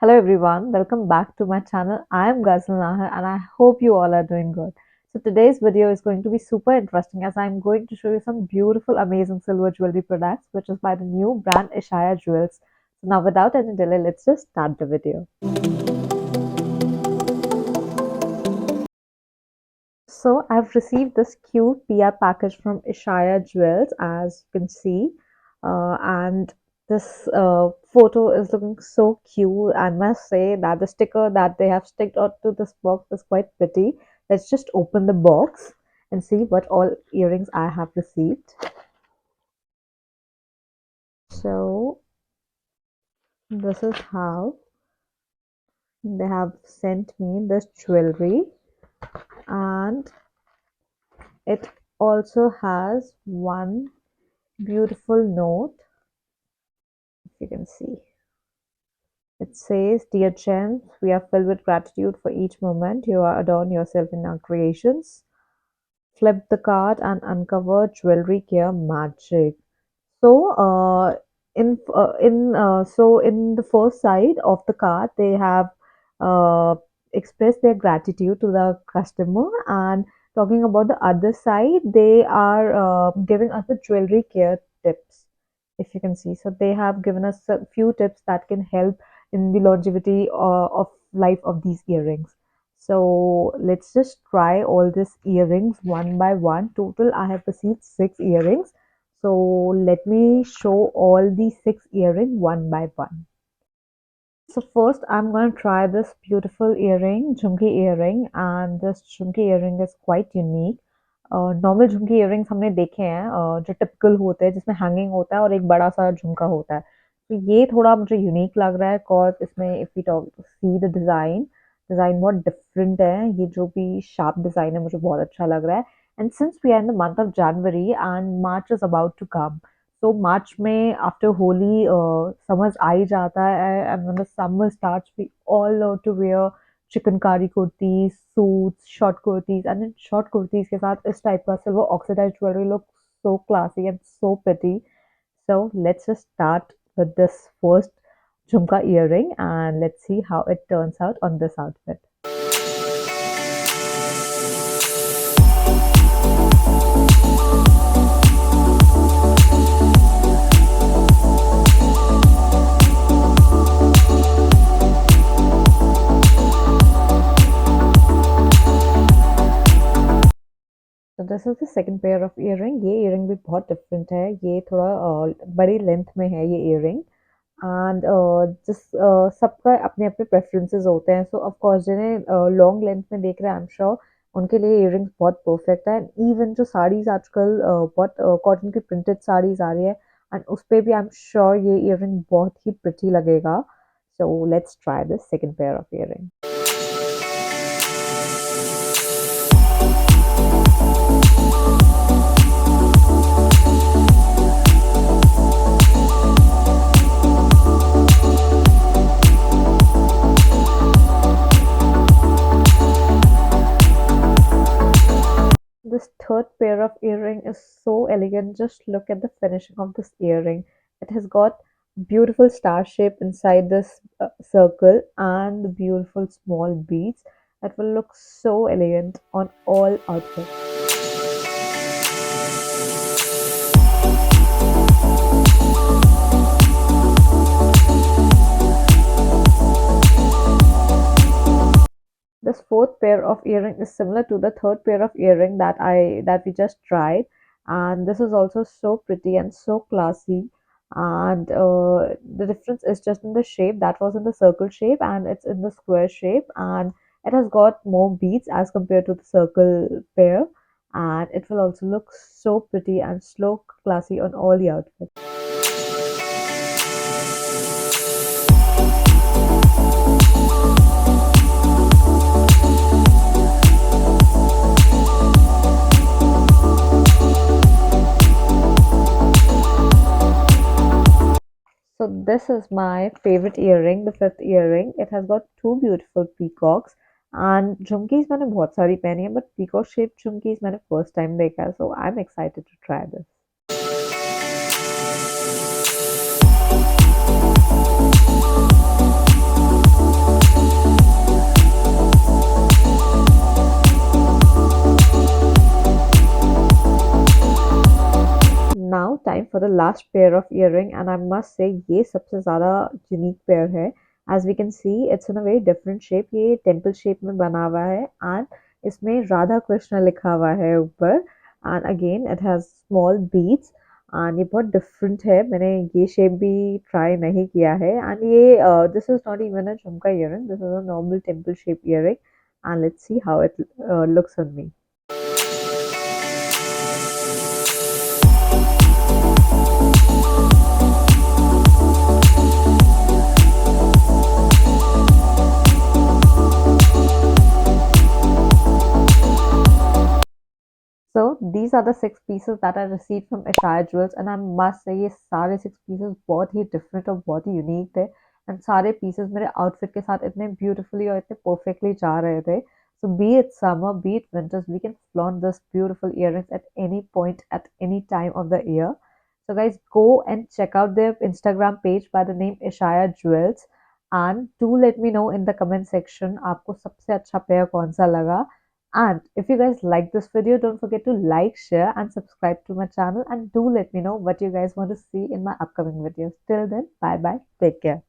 Hello everyone, welcome back to my channel. I am Gazal Nahar and I hope you all are doing good. So today's video is going to be super interesting as I'm going to show you some beautiful, amazing silver jewelry products which is by the new brand Ishaya Jewels. So now without any delay, let's just start the video. So I've received this cute PR package from Ishaya Jewels as you can see, and this photo is looking so cute. I must say that the sticker that they have sticked onto this box is quite pretty. Let's just open the box and see what all earrings I have received. So this is how they have sent me this jewelry, and it also has one beautiful note. If you can see, it says, "Dear Jen, we are filled with gratitude for each moment you adorn yourself in our creations. Flip the card and uncover jewelry care magic." So, in the first side of the card, they have uh, expressed their gratitude to the customer, and talking about the other side, they are giving us the jewelry care tips. If you can see, so they have given us a few tips that can help in the longevity of life of these earrings. So let's just try all these earrings one by one. Total, I have received 6 earrings. So let me show all these 6 earrings one by one. So first I'm going to try this beautiful earring, jhumki earring, and this jhumki earring is quite unique. Normal झुमके earrings हमने देखे हैं जो typical होते हैं जिसमें hanging होता है और एक बड़ा सा झुमका होता है, तो ये थोड़ा मुझे यूनिक लग रहा है कॉज इसमें if you talk see the design, design बहुत डिफरेंट है, ये जो भी शार्प डिज़ाइन है मुझे बहुत अच्छा लग रहा है. And since we are in the month of January and March is about to come, so March में after Holi, summers आ ही जाता है, and when the summer starts we all love to wear chikankari kurtis, suits, short kurtis, and in short kurtis के साथ इस type का silver oxidised jewellery look so classy and so pretty. So let's just start with this first jhumka earring and let's see how it turns out on this outfit. तो this is the second pair of earring. ये earring भी बहुत different है, ये थोड़ा बड़ी length में है ये ईयरिंग, एंड जिस सबका अपने अपने प्रेफरेंसेस होते हैं. सो ऑफ कोर्स जिन्हें लॉन्ग लेंथ में देख रहे हैं, आई एम श्योर उनके लिए ईयरिंग्स बहुत परफेक्ट है. एंड इवन जो साड़ीज आजकल बहुत कॉटन की प्रिंटेड साड़ीज आ रही है, एंड उस पर भी आई एम श्योर ये ईयरिंग बहुत ही प्रिटी लगेगा. So let's try this second pair of earring. This third pair of earring is so elegant. Just look at the finishing of this earring. It has got beautiful star shape inside this circle and the beautiful small beads that will look so elegant on all outfits. This fourth pair of earring is similar to the third pair of earring that we just tried, and this is also so pretty and so classy. And the difference is just in the shape. That was in the circle shape, and it's in the square shape, and it has got more beads as compared to the circle pair, and it will also look so pretty and so classy on all the outfits. So this is my favorite earring, the fifth earring. It has got two beautiful peacocks, and झुमकीज मैंने बहुत सारी पहनी है, but peacock shaped झुमकीज मैंने first time देखा है, so I'm excited to try this. for the last pair of earring, and I must say ये सबसे ज़्यादा यूनिक पेयर है. As we can see, it's in a very different shape. ये temple shape में बना हुआ है एंड इसमें राधा कृष्ण लिखा हुआ है ऊपर. And again it has small beads and ये बहुत डिफरेंट है. मैंने ये शेप भी ट्राई नहीं किया है. एंड ये this is not even a jhumka earring, this is a normal temple shape earring. And let's see how it looks on me. So these are the six pieces that I received from Ishaya Jewels, and I must say ये सारे six pieces बहुत ही different और बहुत ही unique थे. And सारे pieces मेरे outfit के साथ इतने beautifully और इतने perfectly जा रहे थे. So be it summer, be it winters, we can flaunt this beautiful earrings at any point, at any time of the year. So guys, go and check out their Instagram page by the name Ishaya Jewels, and do let me know in the comment section आपको सबसे अच्छा pair कौन सा लगा. And if you guys like this video, don't forget to like, share, and subscribe to my channel. And do let me know what you guys want to see in my upcoming videos. Till then, bye bye. Take care.